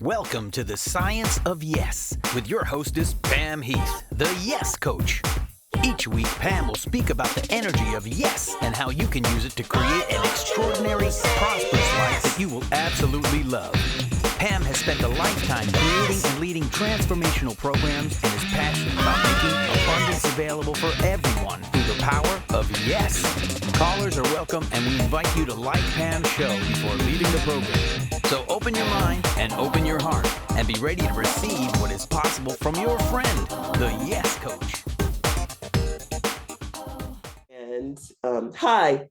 Welcome to the Science of Yes with your hostess, Pam Heath, the Yes Coach. Each week, Pam will speak about the energy of yes and how you can use it to create an extraordinary, prosperous life that you will absolutely love. Pam has spent a lifetime creating and leading transformational programs and is passionate about making abundance available for everyone through the power of yes. Callers are welcome, and we invite you to like Pam's show before leaving the program. So open your mind and open your heart and be ready to receive what is possible from your friend, the Yes Coach. And hi,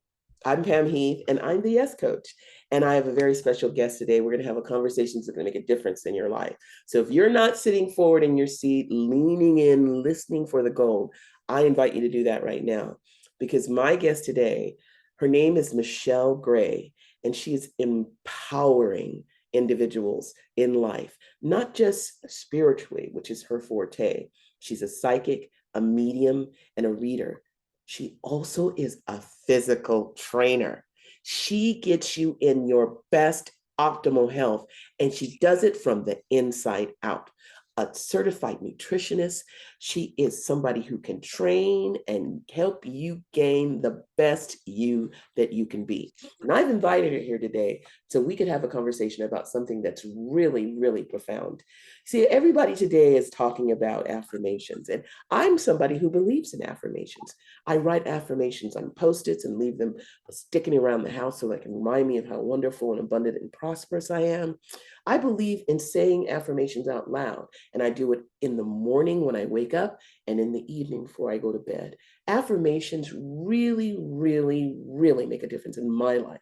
I'm Pam Heath, and I'm the Yes Coach. And I have a very special guest today. We're going to have a conversation that's going to make a difference in your life. So if you're not sitting forward in your seat, leaning in, listening for the gold, I invite you to do that right now. Because my guest today, her name is Michelle Gray, and she is empowering individuals in life, not just spiritually, which is her forte. She's a psychic, a medium, and a reader. She also is a physical trainer. She gets you in your best optimal health, and she does it from the inside out. A certified nutritionist. She is somebody who can train and help you gain the best you that you can be. And I've invited her here today so we could have a conversation about something that's really, really profound. See, everybody today is talking about affirmations, and I'm somebody who believes in affirmations. I write affirmations on Post-its and leave them sticking around the house so they can remind me of how wonderful and abundant and prosperous I am. I believe in saying affirmations out loud, and I do it in the morning when I wake up and in the evening before I go to bed. Affirmations really, really, really make a difference in my life.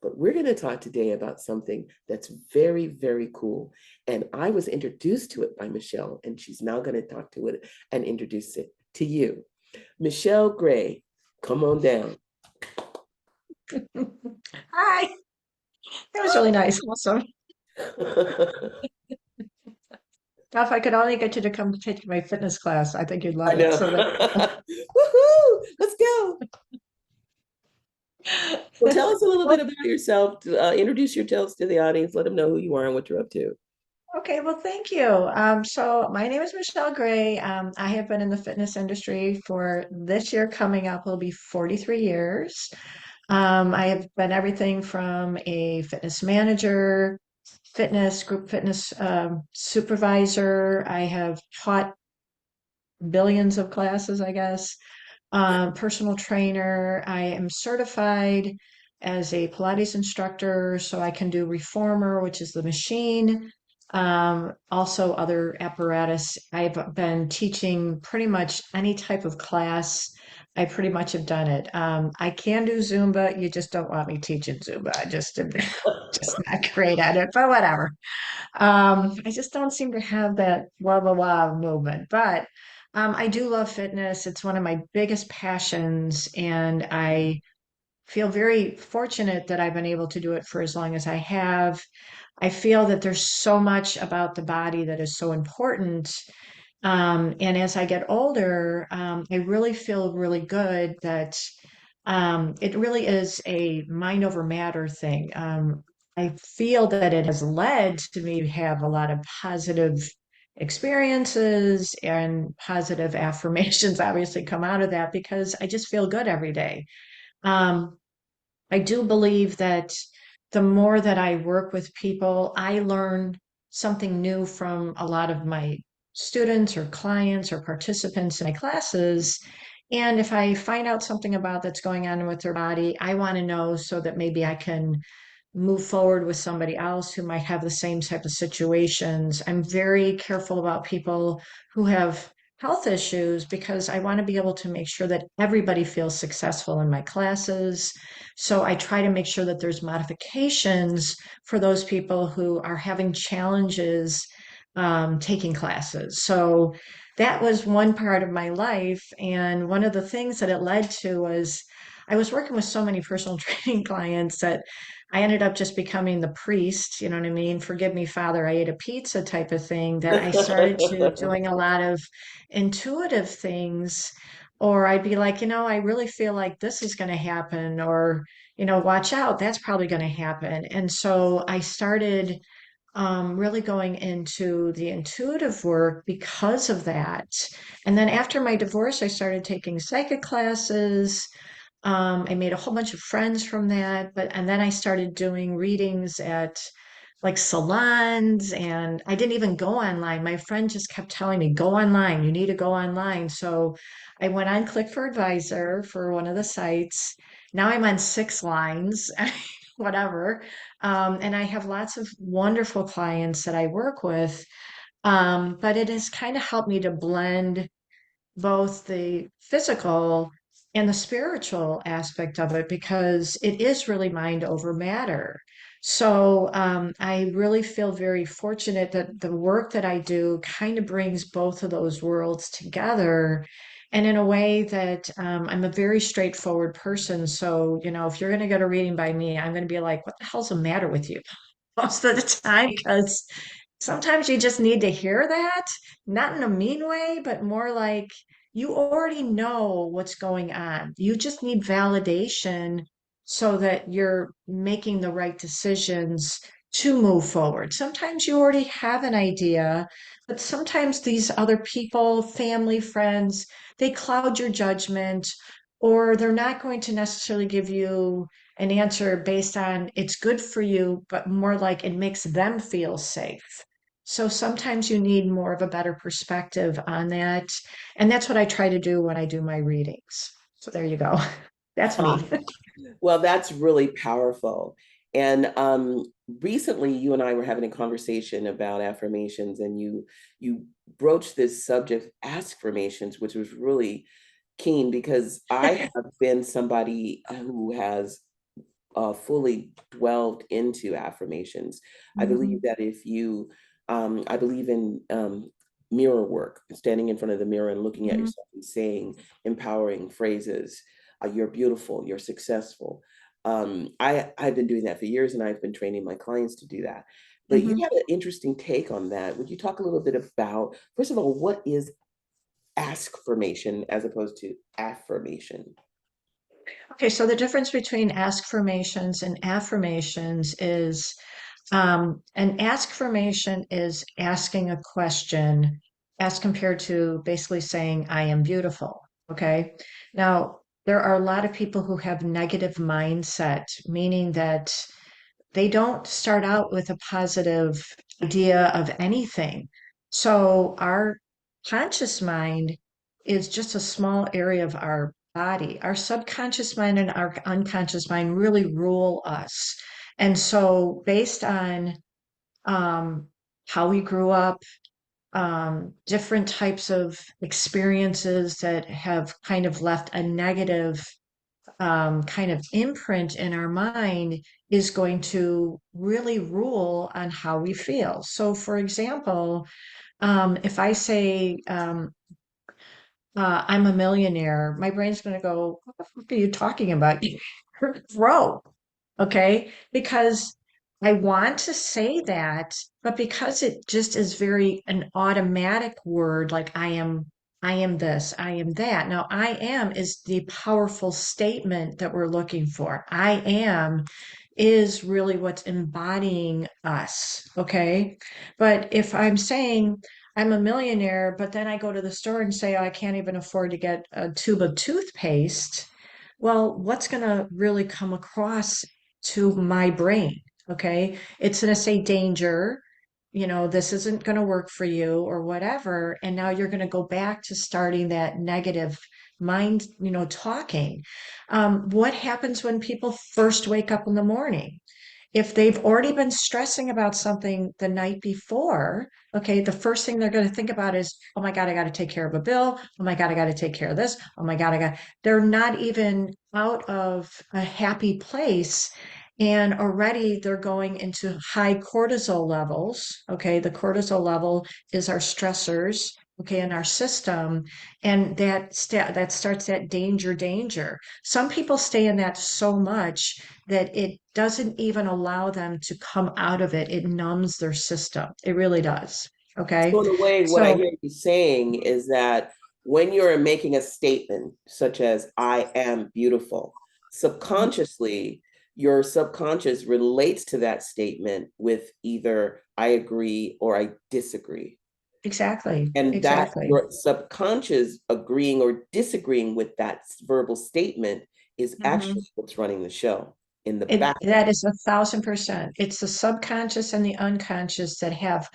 But we're going to talk today about something that's very, very cool. And I was introduced to it by Michelle, and she's now going to talk to it and introduce it to you. Michelle Gray, come on down. Hi. That was really nice. Awesome. Now, if I could only get you to come take my fitness class, I think you'd love I know. it. So Woohoo! Let's go. Well, tell us a little bit about yourself. Introduce yourselves to the audience. Let them know who you are and what you're up to. Okay, well, thank you. So my name is Michelle Gray. I have been in the fitness industry for this year coming up will be 43 years. I have been everything from a fitness manager, group fitness supervisor. I have taught billions of classes, I guess. Personal trainer. I am certified as a Pilates instructor, so I can do reformer, which is the machine. Also other apparatus. I've been teaching pretty much any type of class. I pretty much have done it. I can do Zumba. You just don't want me teaching Zumba. I just am just not great at it, but whatever. I just don't seem to have that blah blah blah movement, but I do love fitness. It's one of my biggest passions, and I feel very fortunate that I've been able to do it for as long as I have. I feel that there's so much about the body that is so important. And as I get older, I really feel really good that it really is a mind over matter thing. I feel that it has led to me have a lot of positive experiences and positive affirmations obviously come out of that because I just feel good every day. Um, I do believe that the more that I work with people, I learn something new from a lot of my students or clients or participants in my classes. And if I find out something about that's going on with their body, I want to know so that maybe I can move forward with somebody else who might have the same type of situations. I'm very careful about people who have health issues because I want to be able to make sure that everybody feels successful in my classes. So I try to make sure that there's modifications for those people who are having challenges taking classes. So that was one part of my life. And one of the things that it led to was I was working with so many personal training clients that I ended up just becoming the priest, you know what I mean? Forgive me, Father, I ate a pizza type of thing that I started to doing a lot of intuitive things. Or I'd be like, I really feel like this is going to happen, or, watch out, that's probably going to happen. And so I started really going into the intuitive work because of that. And then after my divorce, I started taking psychic classes. I made a whole bunch of friends from that, and then I started doing readings at like salons, and I didn't even go online. My friend just kept telling me, go online, you need to go online. So I went on Click for Advisor for one of the sites. Now I'm on 6 lines, whatever. And I have lots of wonderful clients that I work with. But it has kind of helped me to blend both the physical and the spiritual aspect of it because it is really mind over matter. So I really feel very fortunate that the work that I do kind of brings both of those worlds together. And in a way that I'm a very straightforward person. So, if you're going to get a reading by me, I'm going to be like, what the hell's the matter with you? Most of the time, because sometimes you just need to hear that, not in a mean way, but more like you already know what's going on. You just need validation so that you're making the right decisions to move forward. Sometimes you already have an idea, but sometimes these other people, family, friends, they cloud your judgment, or they're not going to necessarily give you an answer based on it's good for you, but more like it makes them feel safe. So sometimes you need more of a better perspective on that. And that's what I try to do when I do my readings. So there you go. That's me. Well, that's really powerful. And recently, you and I were having a conversation about affirmations, and you broached this subject, Askfirmations, which was really keen because I have been somebody who has fully dwelled into affirmations. I believe Mhm, that I believe in mirror work, standing in front of the mirror and looking at mhm, yourself and saying empowering phrases. You're beautiful, you're successful. I've been doing that for years, and I've been training my clients to do that. But you mhm. have an interesting take on that. Would you talk a little bit about, first of all, what is askfirmation as opposed to affirmation? Okay, so the difference between askfirmations and affirmations is an askfirmation is asking a question as compared to basically saying, I am beautiful. Okay. Now, there are a lot of people who have negative mindset, meaning that they don't start out with a positive idea of anything. So our conscious mind is just a small area of our body. Our subconscious mind and our unconscious mind really rule us. And so based on um, how we grew up, different types of experiences that have kind of left a negative kind of imprint in our mind is going to really rule on how we feel. So, for example, if I say I'm a millionaire, my brain's going to go, "What the fuck are you talking about? You're broke." Okay, because I want to say that, but because it just is very an automatic word, like I am this, I am that. Now, I am is the powerful statement that we're looking for. I am is really what's embodying us. Okay. But if I'm saying I'm a millionaire, but then I go to the store and say, oh, I can't even afford to get a tube of toothpaste. Well, what's going to really come across to my brain? Okay. It's going to say danger, this isn't going to work for you or whatever. And now you're going to go back to starting that negative mind, talking. What happens when people first wake up in the morning? If they've already been stressing about something the night before, okay, the first thing they're going to think about is, oh my God, I got to take care of a bill. Oh my God, I got to take care of this. Oh my God, they're not even out of a happy place. And already they're going into high cortisol levels. Okay, the cortisol level is our stressors, okay, in our system. And that starts that danger. Some people stay in that so much that it doesn't even allow them to come out of it. It numbs their system. It really does. Okay. So in a way, what I So, hear you saying is that when you're making a statement such as "I am beautiful," subconsciously, your subconscious relates to that statement with either I agree, or I disagree. Exactly. And that Exactly. your subconscious agreeing or disagreeing with that verbal statement is hmm actually what's running the show in the back. That is 1,000%. It's the subconscious and the unconscious that have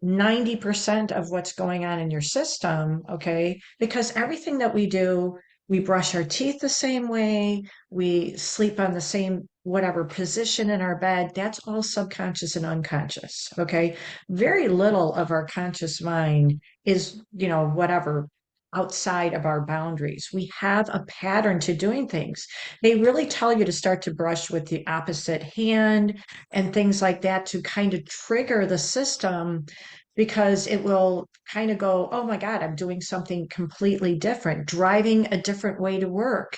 90% of what's going on in your system, okay? Because everything that we do, we brush our teeth the same way, we sleep on the same whatever position in our bed, that's all subconscious and unconscious, okay? Very little of our conscious mind is, whatever outside of our boundaries. We have a pattern to doing things. They really tell you to start to brush with the opposite hand and things like that to kind of trigger the system because it will kind of go, oh my God, I'm doing something completely different, driving a different way to work,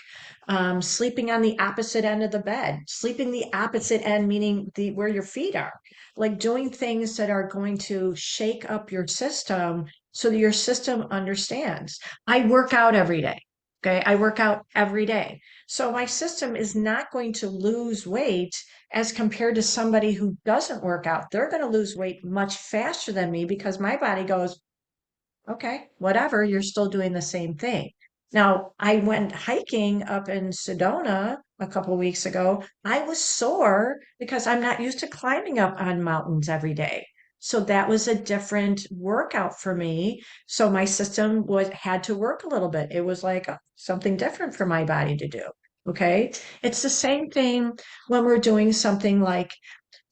sleeping on the opposite end of the bed, sleeping the opposite end, meaning where your feet are, like doing things that are going to shake up your system so that your system understands. I work out every day. Okay. I work out every day. So my system is not going to lose weight as compared to somebody who doesn't work out. They're going to lose weight much faster than me because my body goes, okay, whatever, you're still doing the same thing. Now, I went hiking up in Sedona a couple of weeks ago. I was sore because I'm not used to climbing up on mountains every day. So that was a different workout for me. So my system had to work a little bit. It was like something different for my body to do. Okay. It's the same thing when we're doing something like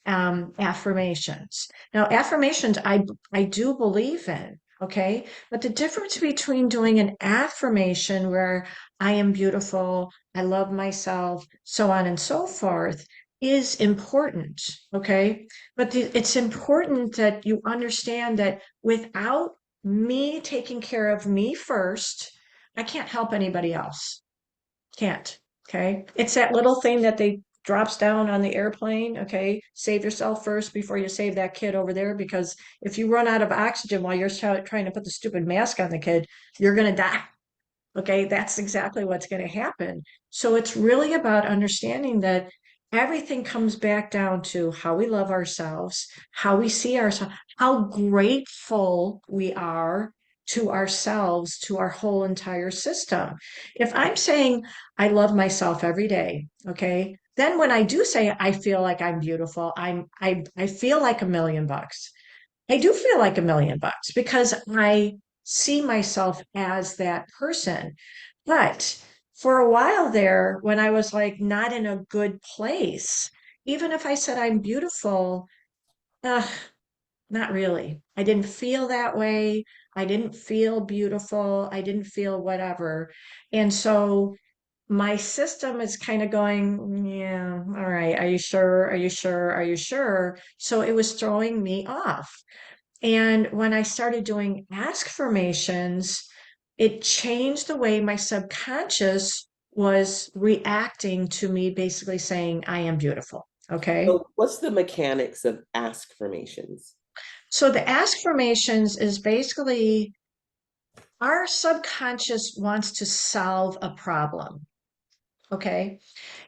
affirmations. Now, affirmations, I do believe in, okay? But the difference between doing an affirmation where I am beautiful, I love myself, so on and so forth, is important, okay? But it's important that you understand that without me taking care of me first, I can't help anybody else. Can't. Okay. It's that little thing that they drops down on the airplane. Okay. Save yourself first before you save that kid over there. Because if you run out of oxygen while you're trying to put the stupid mask on the kid, you're going to die. Okay. That's exactly what's going to happen. So it's really about understanding that everything comes back down to how we love ourselves, how we see ourselves, how grateful we are to ourselves, to our whole entire system. If I'm saying I love myself every day, okay, then when I do say I feel like I'm beautiful, I feel like $1,000,000. I do feel like $1,000,000 because I see myself as that person. But for a while there, when I was like not in a good place, even if I said I'm beautiful, uh, not really. I didn't feel that way. I didn't feel beautiful. I didn't feel whatever. And so my system is kind of going, yeah, all right. Are you sure? Are you sure? Are you sure? So it was throwing me off. And when I started doing Askfirmations, it changed the way my subconscious was reacting to me basically saying, I am beautiful. Okay. So what's the mechanics of Askfirmations? So the Askfirmations is basically our subconscious wants to solve a problem. Okay.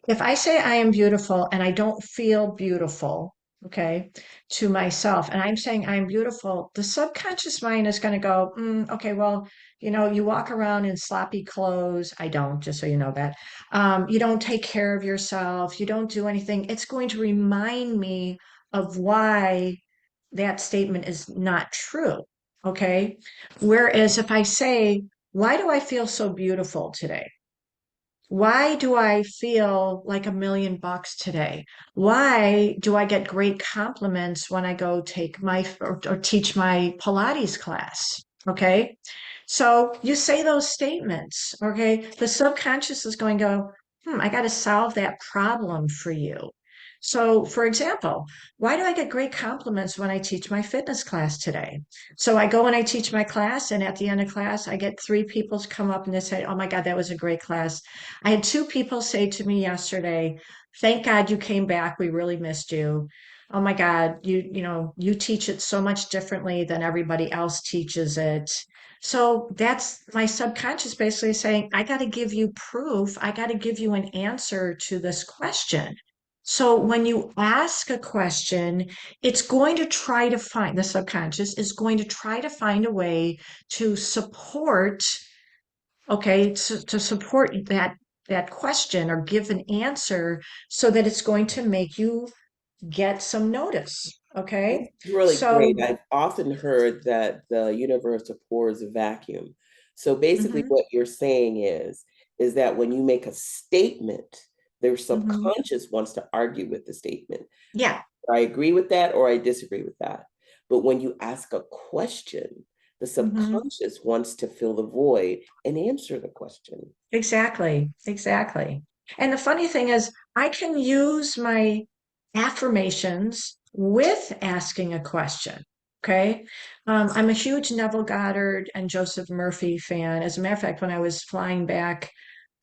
If I say I am beautiful and I don't feel beautiful, okay, to myself, and I'm saying I'm beautiful, the subconscious mind is going to go, okay, well, you walk around in sloppy clothes. I don't, just so you know that. You don't take care of yourself. You don't do anything. It's going to remind me of why that statement is not true. Okay. Whereas if I say, why do I feel so beautiful today? Why do I feel like $1,000,000 today? Why do I get great compliments when I go take or teach my Pilates class? Okay. So you say those statements. Okay. The subconscious is going to go, I got to solve that problem for you. So, for example, why do I get great compliments when I teach my fitness class today? So I go and I teach my class, and at the end of class, I get 3 people to come up and they say, oh my God, that was a great class. I had 2 people say to me yesterday, thank God you came back. We really missed you. Oh my God, you teach it so much differently than everybody else teaches it. So that's my subconscious basically saying, I got to give you proof. I got to give you an answer to this question. So when you ask a question, it's going to try to find, the subconscious is going to try to find a way to support, okay, to support that question or give an answer so that it's going to make you get some notice. That's Okay. really So, great. I've often heard that the universe abhors a vacuum. So basically mhm, what you're saying is that when you make a statement, their mhm. subconscious wants to argue with the statement. Yeah, I agree with that or I disagree with that. But when you ask a question, the mhm. subconscious wants to fill the void and answer the question. Exactly, exactly. And the funny thing is, I can use my affirmations with asking a question. Okay. I'm a huge Neville Goddard and Joseph Murphy fan. As a matter of fact, when I was flying back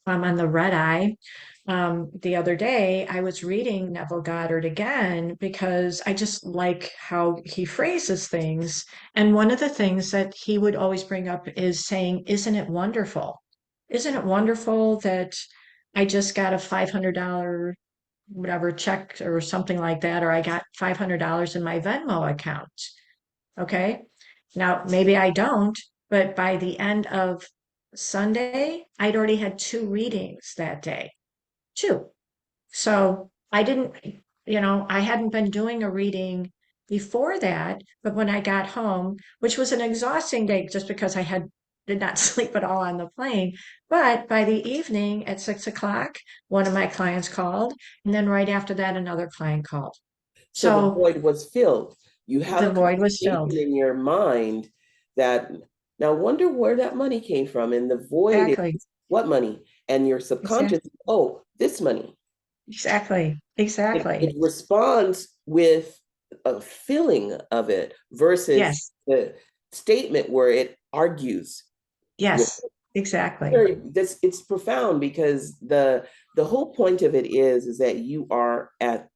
on the red eye the other day, I was reading Neville Goddard again because I just like how he phrases things. And one of the things that he would always bring up is saying, "Isn't it wonderful? Isn't it wonderful that I just got a $500 whatever check or something like that, or I got $500 in my Venmo account?" Okay. Now, maybe I don't, but by the end of Sunday, I'd already had two readings that day. Two. So I didn't, I hadn't been doing a reading before that, but when I got home, which was an exhausting day just because did not sleep at all on the plane. But by the evening at 6 o'clock, one of my clients called, and then right after that, another client called. So the So void was filled. You had the a void was filled. conversation in your mind that now wonder where that money came from. And the void Exactly. is what money? And your subconscious, Exactly. oh, this money. Exactly. It Exactly. responds with a feeling of it versus Yes. the statement where it argues with Yes. Exactly. this. It's profound because the whole point of it is that you are at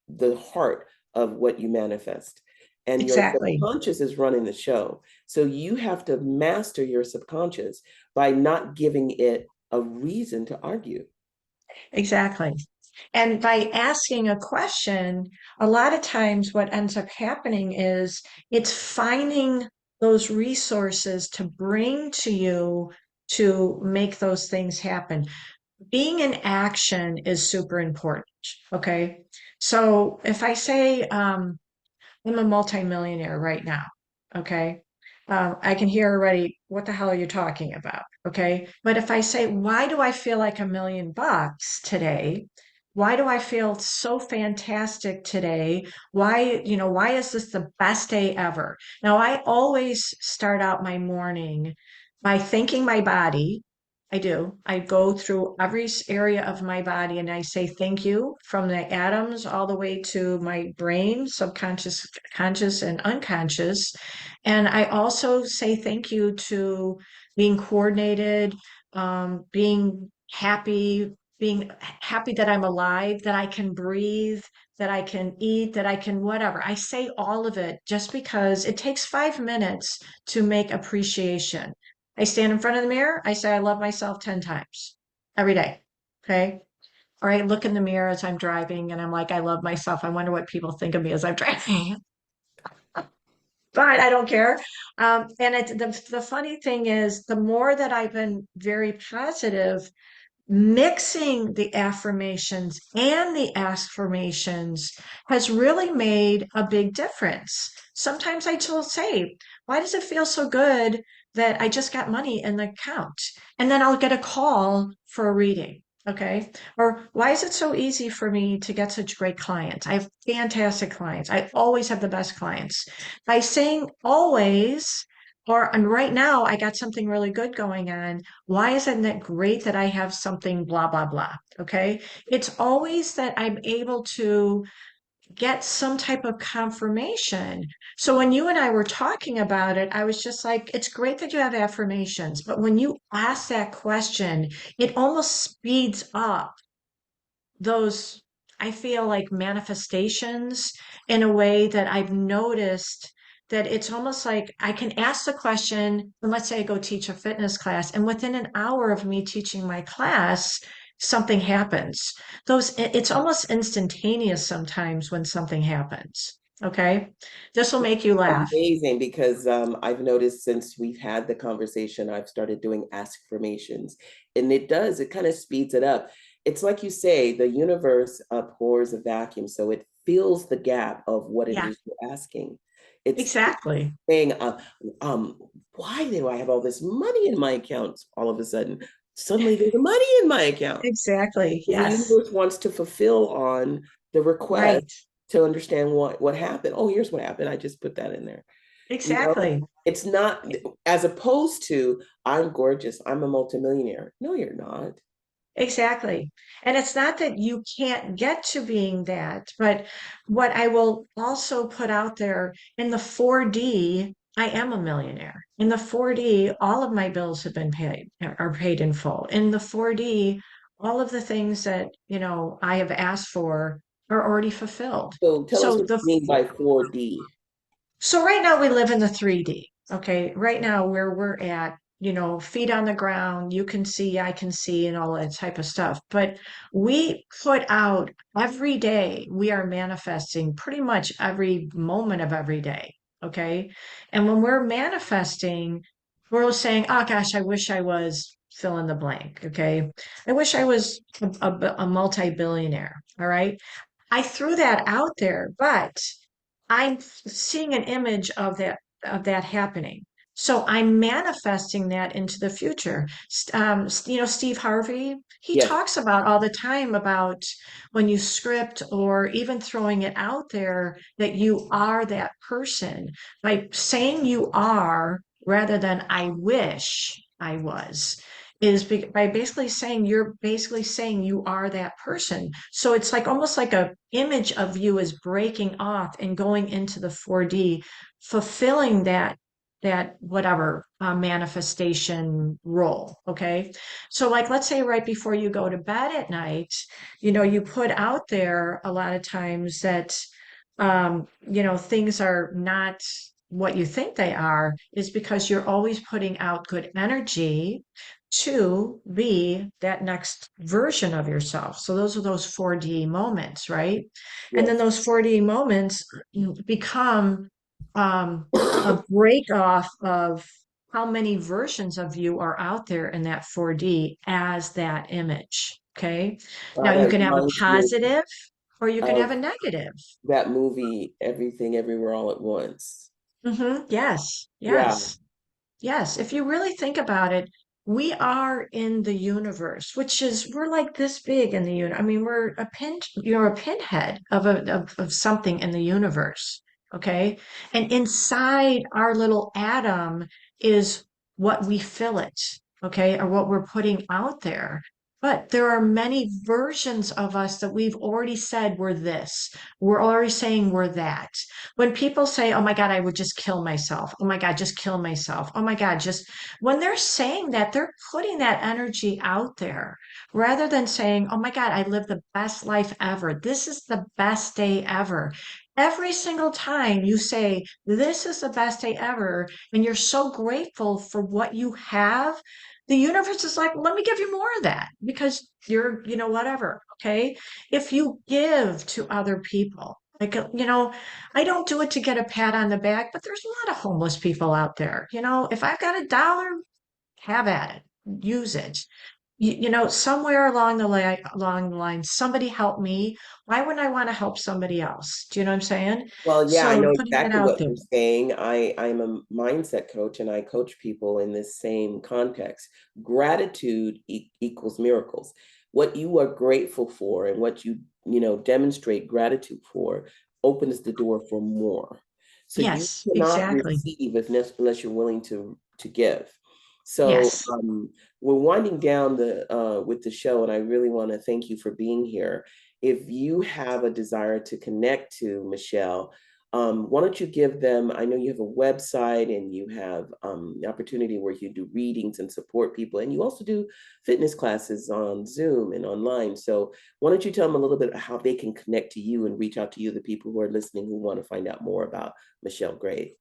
the heart of what you manifest. And your Exactly. subconscious is running the show. So you have to master your subconscious by not giving it a reason to argue. Exactly. And by asking a question, a lot of times what ends up happening is it's finding those resources to bring to you to make those things happen. Being in action is super important. Okay. So if I say, I'm a multimillionaire right now. Okay. I can hear already, what the hell are you talking about? Okay. But if I say, why do I feel like $1 million today? Why do I feel so fantastic today? Why is this the best day ever? Now, I always start out my morning by thanking my body. I do. I go through every area of my body and I say thank you from the atoms all the way to my brain, subconscious, conscious, and unconscious. And I also say thank you to being coordinated, being happy that I'm alive, that I can breathe, that I can eat, that I can whatever. I say all of it just because it takes 5 minutes to make appreciation. I stand in front of the mirror. I say, I love myself 10 times every day. Okay. Or I look in the mirror as I'm driving and I'm like, I love myself. I wonder what people think of me as I'm driving. But I don't care. And the funny thing is, the more that I've been very positive, mixing the affirmations and the affirmations has really made a big difference. Sometimes I will say, why does it feel so good that I just got money in the account? And then I'll get a call for a reading. Okay. Or why is it so easy for me to get such great clients? I have fantastic clients. I always have the best clients. By saying always, and right now I got something really good going on. Why isn't it great that I have something blah, blah, blah? Okay. It's always that I'm able to get some type of confirmation. So when you and I were talking about it, I was just like, it's great that you have affirmations, but when you ask that question, it almost speeds up those, I feel like manifestations in a way that I've noticed that it's almost like I can ask the question, and let's say I go teach a fitness class, and within an hour of me teaching my class, something happens. It's almost instantaneous sometimes when something happens. Okay. This will make you laugh. Amazing, because I've noticed since we've had the conversation, I've started doing Askfirmations, and it kind of speeds it up. It's like you say, the universe pours a vacuum, so it fills the gap of what it Yeah, is you're asking. It's exactly. saying, um, why do I have all this money in my account all of a sudden? Suddenly there's money in my account. Exactly. The Yes. universe wants to fulfill on the request Right. to understand what happened. Oh, here's what happened. I just put that in there. You know, Exactly. it's not as opposed to I'm gorgeous, I'm a multimillionaire. No, you're not. Exactly. And it's not that you can't get to being that, but what I will also put out there in the 4D, I am a millionaire. In the 4D, all of my bills have been paid, are paid in full. In the 4D, all of the things that, I have asked for are already fulfilled. So tell us So what you mean by 4D. so right now we live in the 3D. Okay. Right now where we're at, feet on the ground, you can see, I can see, and all that type of stuff. But we put out every day, we are manifesting pretty much every moment of every day. Okay. And when we're manifesting, we're saying, oh gosh, I wish I was fill in the blank. Okay. I wish I was a multi-billionaire. All right. I threw that out there, but I'm seeing an image of that happening. So I'm manifesting that into the future. Steve Harvey, he Yes. talks about all the time about when you script or even throwing it out there that you are that person by saying you are rather than I wish I was by basically saying you're basically saying you are that person. So it's like almost like a image of you is breaking off and going into the 4D, fulfilling that whatever manifestation role. Okay. So like let's say right before you go to bed at night, you put out there a lot of times that things are not what you think they are, is because you're always putting out good energy to be that next version of yourself. So those are those 4D moments, right? And then Yes. those 4D moments become a break off of how many versions of you are out there in that 4D as that image. Okay. Now you That can have a reminds me positive or you can have of a negative. that movie, Everything Everywhere All at Once. Yes. Yeah. Yes. Yes, if you really think about it, we are in the universe, we're like this big in the universe. I mean, you're a pinhead of something in the universe. Okay. And inside our little atom is what we fill it. Okay. Or what we're putting out there. But there are many versions of us that we've already said we're this. We're already saying we're that. When people say, oh my God, I would just kill myself. Oh my God, just kill myself. Oh my God, just when they're saying that, they're putting that energy out there rather than saying, oh my God, I live the best life ever. This is the best day ever. Every single time you say, this is the best day ever, and you're so grateful for what you have, the universe is like, let me give you more of that because you're, whatever. Okay. If you give to other people, like, I don't do it to get a pat on the back, but there's a lot of homeless people out there. If I've got $1, have at it, use it. Somewhere along the line, somebody helped me. Why wouldn't I want to help somebody else? Do you know what I'm saying? Well, yeah, I So know putting that exactly out what there. you're saying. I'm a mindset coach and I coach people in this same context. Gratitude equals miracles. What you are grateful for and what you demonstrate gratitude for opens the door for more. So you Yes, cannot exactly. receive unless you're willing to give. So Yes. we're winding down the with the show, and I really want to thank you for being here. If you have a desire to connect to Michelle, why don't you give them? I know you have a website and you have the opportunity where you do readings and support people, and you also do fitness classes on Zoom and online. So why don't you tell them a little bit how they can connect to you and reach out to you, the people who are listening who want to find out more about Michelle Gray?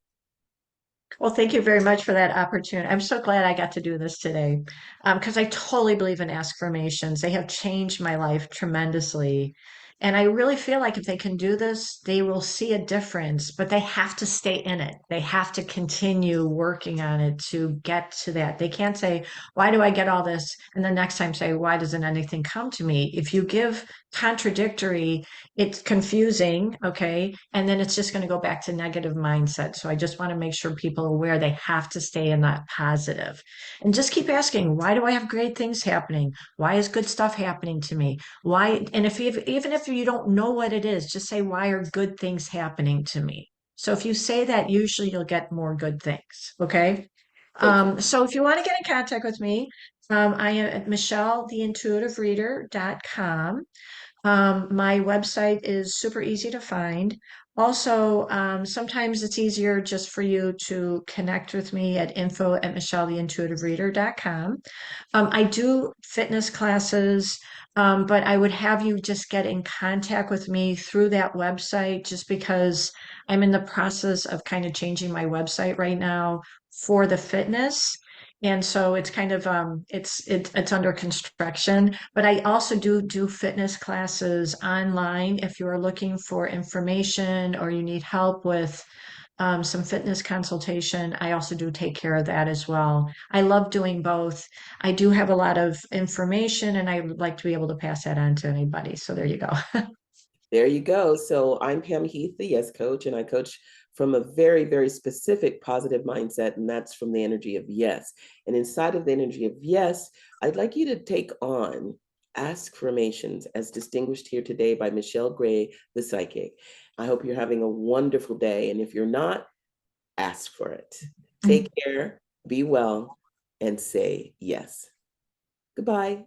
Well, thank you very much for that opportunity. I'm so glad I got to do this today because I totally believe in Askfirmations. They have changed my life tremendously. And I really feel like if they can do this, they will see a difference, but they have to stay in it. They have to continue working on it to get to that. They can't say, why do I get all this? And the next time say, why doesn't anything come to me? If you give contradictory, it's confusing, okay? And then it's just going to go back to negative mindset. So I just want to make sure people are aware they have to stay in that positive and just keep asking, why do I have great things happening? Why is good stuff happening to me? Why? And if even if you don't know what it is, just say, why are good things happening to me? So if you say that, usually you'll get more good things. Okay. Thank you. So if you want to get in contact with me, I am at michelleTheIntuitiveReader.com. My website is super easy to find. Also, sometimes it's easier just for you to connect with me at info@michelleTheIntuitiveReader.com. I do fitness classes, but I would have you just get in contact with me through that website just because I'm in the process of kind of changing my website right now for the fitness. And so it's kind of it's under construction, but I also do fitness classes online if you are looking for information or you need help with some fitness consultation. I also do take care of that as well. I love doing both. I do have a lot of information and I would like to be able to pass that on to anybody. So there you go. There you go. So I'm Pam Heath, the Yes Coach, and I coach from a very, very specific positive mindset, and that's from the energy of yes. And inside of the energy of yes, I'd like you to take on Askfirmations as distinguished here today by Michelle Gray, the psychic. I hope you're having a wonderful day. And if you're not, ask for it. Take care, be well, and say yes. Goodbye.